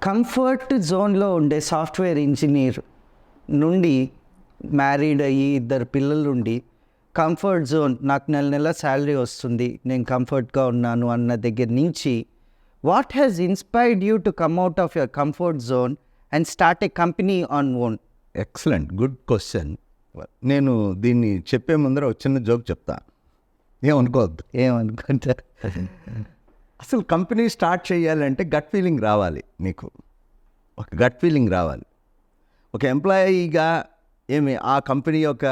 Comfort జోన్లో ఉండే software engineer నుండి మ్యారీడ్ అయ్యి ఇద్దరు పిల్లలు ఉండి కంఫర్ట్ జోన్ నాకు నెల నెల శాలరీ వస్తుంది నేను కంఫర్ట్గా ఉన్నాను అన్న దగ్గర నుంచి what has inspired you to come out of your comfort zone and start A company on own? Excellent, good question. నేను దీన్ని చెప్పే ముందర ఒక చిన్న జోక్ చెప్తా, ఏమనుకోవద్దు. ఏమనుకుంటా? అసలు కంపెనీ స్టార్ట్ చేయాలంటే గట్ ఫీలింగ్ రావాలి. నీకు ఒక గట్ ఫీలింగ్ రావాలి. ఒక ఎంప్లాయీగా ఆ కంపెనీ యొక్క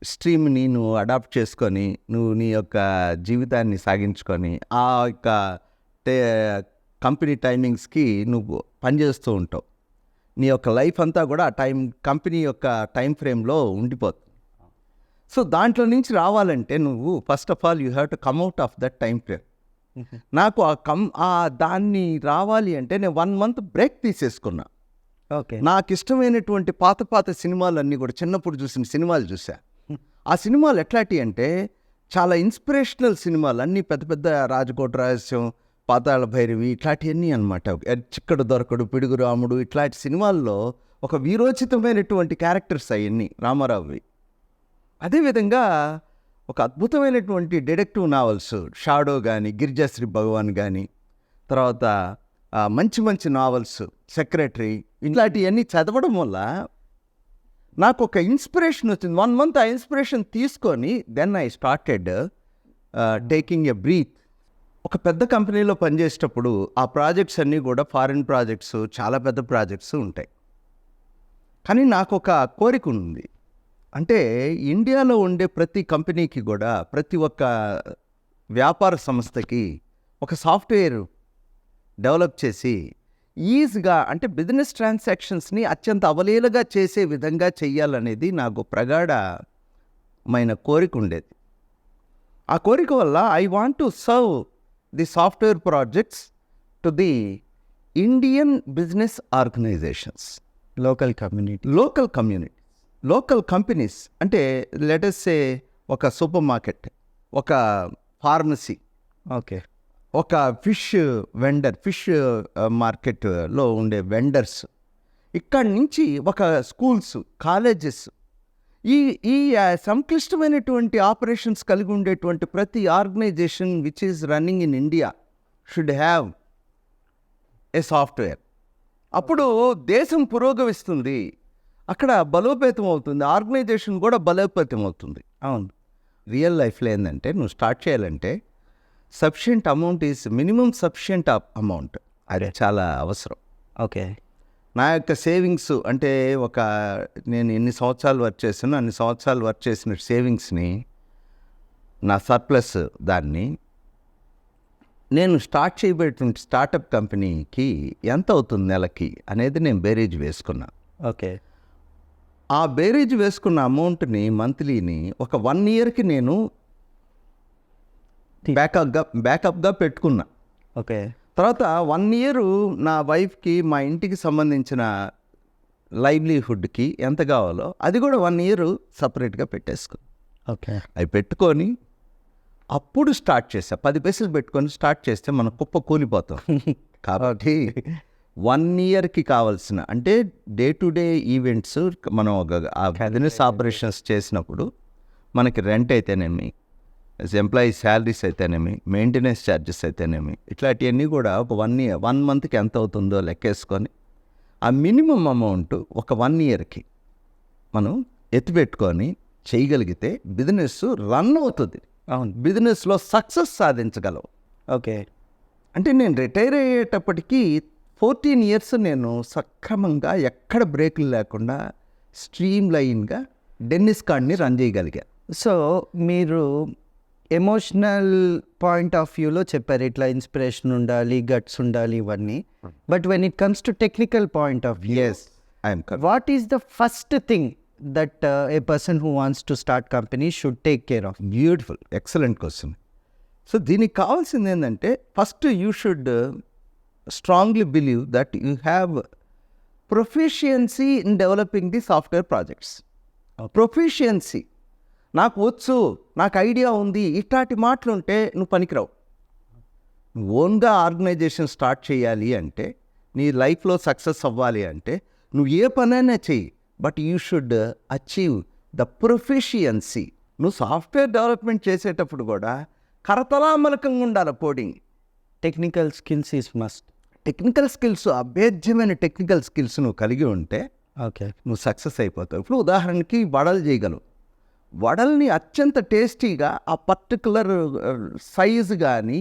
స్ట్రీమ్ని నువ్వు అడాప్ట్ చేసుకొని నువ్వు నీ యొక్క జీవితాన్ని సాగించుకొని ఆ యొక్క కంపెనీ టైమింగ్స్కి నువ్వు పనిచేస్తూ ఉంటావు. నీ యొక్క లైఫ్ అంతా కూడా ఆ కంపెనీ యొక్క టైం ఫ్రేమ్లో ఉండిపోతుంది. సో దాంట్లో నుంచి రావాలంటే నువ్వు first of all you have to come out of that time frame. నాకు దాన్ని రావాలి అంటే నేను 1 month బ్రేక్ తీసేసుకున్నా. ఓకే. నాకు ఇష్టమైనటువంటి పాత సినిమాలన్నీ కూడా చిన్నప్పుడు చూసిన సినిమాలు చూసా. ఆ సినిమాలు ఎట్లాంటివి అంటే చాలా ఇన్స్పిరేషనల్ సినిమాలు అన్నీ, పెద్ద పెద్ద రాజకోట రహస్యం, పాతాళ భైరవి, ఇట్లాంటివన్నీ అనమాట. చిక్కడు దొరకడు, పిడుగు రాముడు, ఇట్లాంటి సినిమాల్లో ఒక వీరోచితమైనటువంటి క్యారెక్టర్స్ అవన్నీ రామారావువి. అదేవిధంగా ఒక అద్భుతమైనటువంటి డిటెక్టివ్ నావల్స్ షాడో కానీ, గిరిజాశ్రీ భగవాన్ కానీ, తర్వాత మంచి నావల్స్ సెక్రటరీ, ఇట్లాంటివన్నీ చదవడం వల్ల నాకు ఒక ఇన్స్పిరేషన్ వచ్చింది. 1 month ఆ ఇన్స్పిరేషన్ తీసుకొని then I started taking a breath. ఒక పెద్ద కంపెనీలో పనిచేసేటప్పుడు ఆ ప్రాజెక్ట్స్ అన్నీ కూడా ఫారిన్ ప్రాజెక్ట్స్, చాలా పెద్ద ప్రాజెక్ట్స్ ఉంటాయి. కానీ నాకు ఒక కోరిక ఉంది. అంటే ఇండియాలో ఉండే ప్రతి కంపెనీకి కూడా, ప్రతి ఒక్క వ్యాపార సంస్థకి ఒక సాఫ్ట్వేర్ డెవలప్ చేసి ఈజీగా, అంటే బిజినెస్ ట్రాన్సాక్షన్స్ని అత్యంత అవలీలగా చేసే విధంగా చెయ్యాలనేది నాకు ప్రగాఢమైన కోరిక ఉండేది. ఆ కోరిక వల్ల I want to serve the software projects to the Indian business organisations, local companies. అంటే లెటస్ సే ఒక సూపర్ మార్కెట్, ఒక ఫార్మసీ, ఓకే, ఒక ఫిష్ మార్కెట్లో ఉండే వెండర్స్, ఇక్కడి నుంచి ఒక స్కూల్స్, కాలేజెస్, ఈ సంక్లిష్టమైనటువంటి ఆపరేషన్స్ కలిగి ఉండేటువంటి ప్రతి organisation which is running in India should have a software. అప్పుడు దేశం పురోగమిస్తుంది, అక్కడ బలోపేతం అవుతుంది, ఆర్గనైజేషన్ కూడా బలోపేతం అవుతుంది. అవును. రియల్ లైఫ్లో ఏంటంటే నువ్వు స్టార్ట్ చేయాలంటే sufficient amount is minimum sufficient amount, అది చాలా అవసరం. ఓకే. నా యొక్క సేవింగ్స్ అంటే నేను ఎన్ని సంవత్సరాలు వర్క్ చేసానో అన్ని సంవత్సరాలు వర్క్ చేసిన సేవింగ్స్ని, నా సర్ప్లస్ దాన్ని నేను స్టార్ట్ చేయబోయేటువంటి స్టార్టప్ కంపెనీకి ఎంత అవుతుంది నెలకి అనేది నేను బేరీజ్ వేసుకున్నా. ఓకే. ఆ బేరీజ్ వేసుకున్న అమౌంట్ని మంత్లీని ఒక 1 yearకి నేను బ్యాకప్గా పెట్టుకున్నా. ఓకే. తర్వాత 1 year నా వైఫ్కి, మా ఇంటికి సంబంధించిన లైవ్లీహుడ్కి ఎంత కావాలో అది కూడా 1 year సపరేట్గా పెట్టేసుకున్నా. ఓకే. అవి పెట్టుకొని అప్పుడు స్టార్ట్ చేసా. 10 పైసలు పెట్టుకొని స్టార్ట్ చేస్తే మనం కుప్ప కూలిపోతాం. కాబట్టి 1 yearకి కావాల్సిన, అంటే డే టు డే ఈవెంట్స్, మనం బిజినెస్ ఆపరేషన్స్ చేసినప్పుడు మనకి రెంట్ అయితేనేమి, ఎంప్లాయీ శాలరీస్ అయితేనేమి, మెయింటెనెన్స్ ఛార్జెస్ అయితేనేమి, ఇట్లాంటివన్నీ కూడా ఒక 1 monthకి ఎంత అవుతుందో లెక్కేసుకొని ఆ మినిమం అమౌంట్ ఒక 1 yearకి మనం ఎత్తిపెట్టుకొని చేయగలిగితే బిజినెస్ రన్ అవుతుంది. అవును. బిజినెస్లో సక్సెస్ సాధించగలవు. ఓకే. అంటే నేను రిటైర్ అయ్యేటప్పటికీ 14 years నేను సక్రమంగా ఎక్కడ బ్రేకులు లేకుండా స్ట్రీమ్ లైన్గా డెన్నిస్ కార్డ్ని రన్ చేయగలిగా. సో మీరు ఎమోషనల్ పాయింట్ ఆఫ్ వ్యూలో చెప్పారు, ఇట్లా ఇన్స్పిరేషన్ ఉండాలి, గట్స్ ఉండాలి, ఇవన్నీ. But when it comes to technical point of view, what is the first thing that A person who wants to start company should take care of? Beautiful, excellent question. So దీనికి కావాల్సింది ఏంటంటే first you should strongly believe that you have proficiency in developing the software projects. Proficiency. నాకు వచ్చు, నాకు idea ఉంది, ఇట్లాంటి మాటలు ఉంటే నువ్వు పనికిరావు. ఓన్గా ఆర్గనైజేషన్ స్టార్ట్ చేయాలి అంటే నీ లైఫ్లో సక్సెస్ అవ్వాలి అంటే నువ్వు ఏ పనైనా చెయ్యి, but you should achieve the proficiency. నువ్వు సాఫ్ట్వేర్ డెవలప్మెంట్ చేసేటప్పుడు కూడా కరతలామలకంగా ఉండాలి coding. Technical skills is must. Technical skills, అభేద్యమైన టెక్నికల్ స్కిల్స్ నువ్వు కలిగి ఉంటే ఓకే. నువ్వు సక్సెస్ అయిపోతావు. ఇప్పుడు ఉదాహరణకి వడలు చేయగలవు. వడల్ని అత్యంత టేస్టీగా ఆ పర్టికులర్ సైజు కానీ,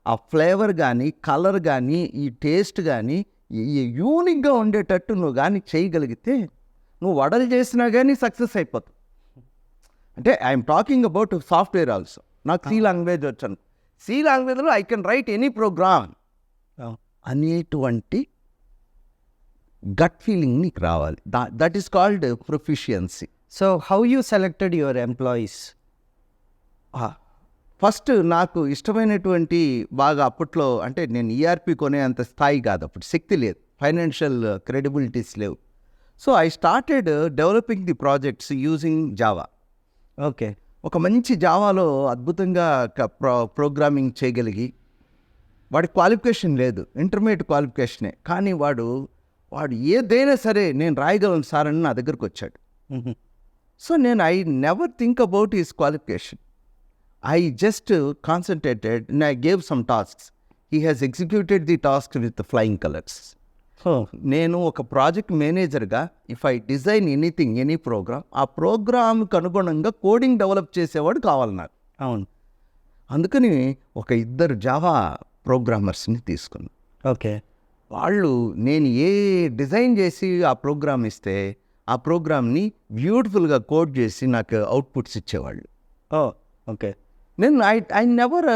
ఆ ఫ్లేవర్ కానీ, కలర్ కానీ, ఈ టేస్ట్ కానీ యూనిక్గా ఉండేటట్టు నువ్వు కానీ చేయగలిగితే నువ్వు వడలు చేసినా కానీ సక్సెస్ అయిపోతావు. అంటే I'm talking about software also. నాకు సి లాంగ్వేజ్ వచ్చాను, సి లాంగ్వేజ్లో I can write any program అనేటువంటి గట్ ఫీలింగ్ నీకు రావాలి. That is called proficiency. So how you selected your employees? First నాకు ఇష్టమైనటువంటి బాగా అప్పట్లో, అంటే నేను ఈఆర్పి కొనే అంత స్థాయి కాదు, అప్పుడు శక్తి లేదు, ఫైనాన్షియల్ క్రెడిబిలిటీస్ లేవు. So I started developing the projects using Java. Okay. ఒక మంచి జావాలో అద్భుతంగా ప్రోగ్రామింగ్ చేయగలిగి, వాడి క్వాలిఫికేషన్ లేదు, ఇంటర్మీడియట్ క్వాలిఫికేషనే, కానీ వాడు ఏదైనా సరే నేను రాయగలను సార్ అని నా దగ్గరకు వచ్చాడు. సో నేను I never think about his qualification. I just concentrated and I gave some tasks. He has executed the task with flying colours. నేను ఒక ప్రాజెక్ట్ మేనేజర్గా if I design anything, any program, ఆ ప్రోగ్రామ్కి అనుగుణంగా కోడింగ్ డెవలప్ చేసేవాడు కావాలి నాకు. అవును. అందుకని ఒక 2 జావా ప్రోగ్రామర్స్ని తీసుకున్నాను. ఓకే. వాళ్ళు నేను ఏ డిజైన్ చేసి ఆ ప్రోగ్రామ్ ఇస్తే ఆ ప్రోగ్రామ్ని బ్యూటిఫుల్గా కోడ్ చేసి నాకు అవుట్పుట్స్ ఇచ్చేవాళ్ళు. ఓకే. నేను I never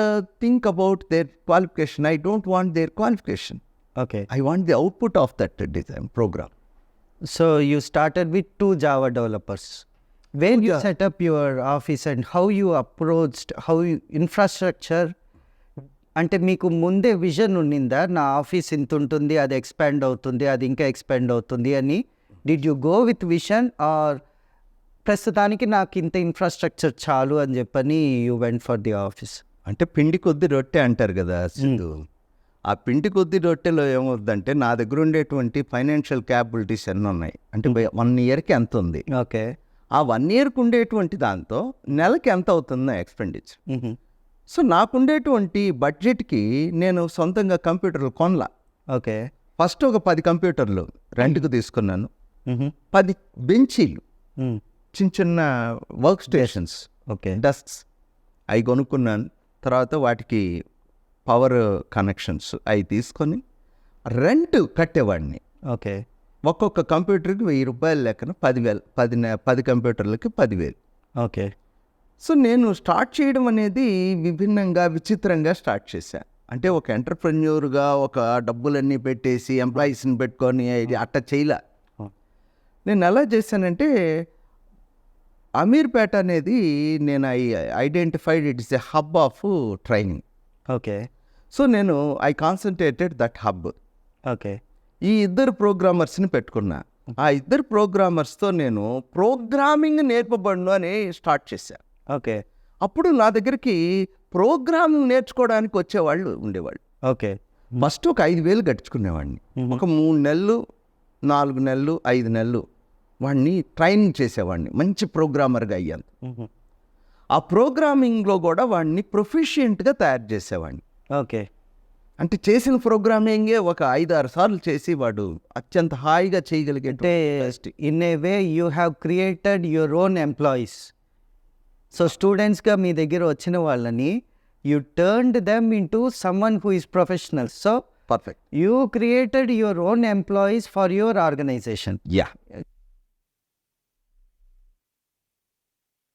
think about their qualification. I don't want there qualification. Okay. I want the output of that design program. So you started with 2 Java developers. When you set up your office and how you approached, infrastructure, అంటే మీకు ముందే vision ఉండిందా, నా office ఇంత ఉంటుంది, అది expand అవుతుంది, అది ఇంకా ఎక్స్పాండ్ అవుతుంది అని? Did you go with vision or ప్రస్తుతానికి నాకు ఇంత ఇన్ఫ్రాస్ట్రక్చర్ చాలు అని చెప్పని you went for the office? అంటే పిండి కొద్ది రొట్టె అంటారు కదా సింధు. ఆ పిండి కొద్ది రొట్టెలో ఏమవుతుందంటే నా దగ్గర ఉండేటువంటి ఫైనాన్షియల్ క్యాపబిలిటీస్ ఎన్ని ఉన్నాయి అంటే 1 ఇయర్కి ఎంత ఉంది. ఓకే. ఆ 1 ఇయర్కి ఉండేటువంటి దాంతో నెలకి ఎంత అవుతుందో ఎక్స్పెండిచర్. సో నాకుండేటువంటి బడ్జెట్కి నేను సొంతంగా కంప్యూటర్లు కొనలా. ఓకే. ఫస్ట్ ఒక 10 కంప్యూటర్లు రెంట్కి తీసుకున్నాను. 10 బెంచీలు, చిన్న చిన్న వర్క్ స్టేషన్స్, ఓకే, డెస్క్స్ అవి కొనుక్కున్నాను. తర్వాత వాటికి పవర్ కనెక్షన్స్ అవి తీసుకొని రెంట్ కట్టేవాడిని. ఓకే. ఒక్కొక్క కంప్యూటర్కి 1000 రూపాయలు లెక్కన 10,000, 10 కంప్యూటర్లకి 10,000. ఓకే. సో నేను స్టార్ట్ చేయడం అనేది విభిన్నంగా, విచిత్రంగా స్టార్ట్ చేశాను. అంటే ఒక ఎంటర్ప్రెన్యూర్గా ఒక డబ్బులన్నీ పెట్టేసి ఎంప్లాయీస్ని పెట్టుకొని అట్ట చేయలే. నేను ఎలా చేశానంటే అమీర్పేట అనేది నేను identified it is a hub of training. Okay. So నేను I concentrated that hub. Okay. ఈ 2 ప్రోగ్రామర్స్ని పెట్టుకున్నా. ఆ 2 ప్రోగ్రామర్స్తో నేను ప్రోగ్రామింగ్ నేర్పబడును అని స్టార్ట్ చేశాను. ఓకే. అప్పుడు నా దగ్గరికి ప్రోగ్రామింగ్ నేర్చుకోవడానికి వచ్చేవాళ్ళు ఉండేవాళ్ళు. ఓకే. ఫస్ట్ ఒక 5,000 కట్టించుకునేవాడిని. ఒక 3 నెలలు, 4 నెలలు, 5 నెలలు వాడిని ట్రైనింగ్ చేసేవాడిని, మంచి ప్రోగ్రామర్గా అయ్యాను. ఆ ప్రోగ్రామింగ్లో కూడా వాడిని ప్రొఫిషియెంట్గా తయారు చేసేవాడిని. ఓకే. అంటే చేసిన ప్రోగ్రామింగే ఒక 5-6 సార్లు చేసి వాడు అత్యంత హాయిగా చేయగలిగే. In a way you have created your own employees. So స్టూడెంట్స్గా మీ దగ్గర వచ్చిన వాళ్ళని you turned them into someone who is professional. So perfect. You created your own employees for your organization. Yeah.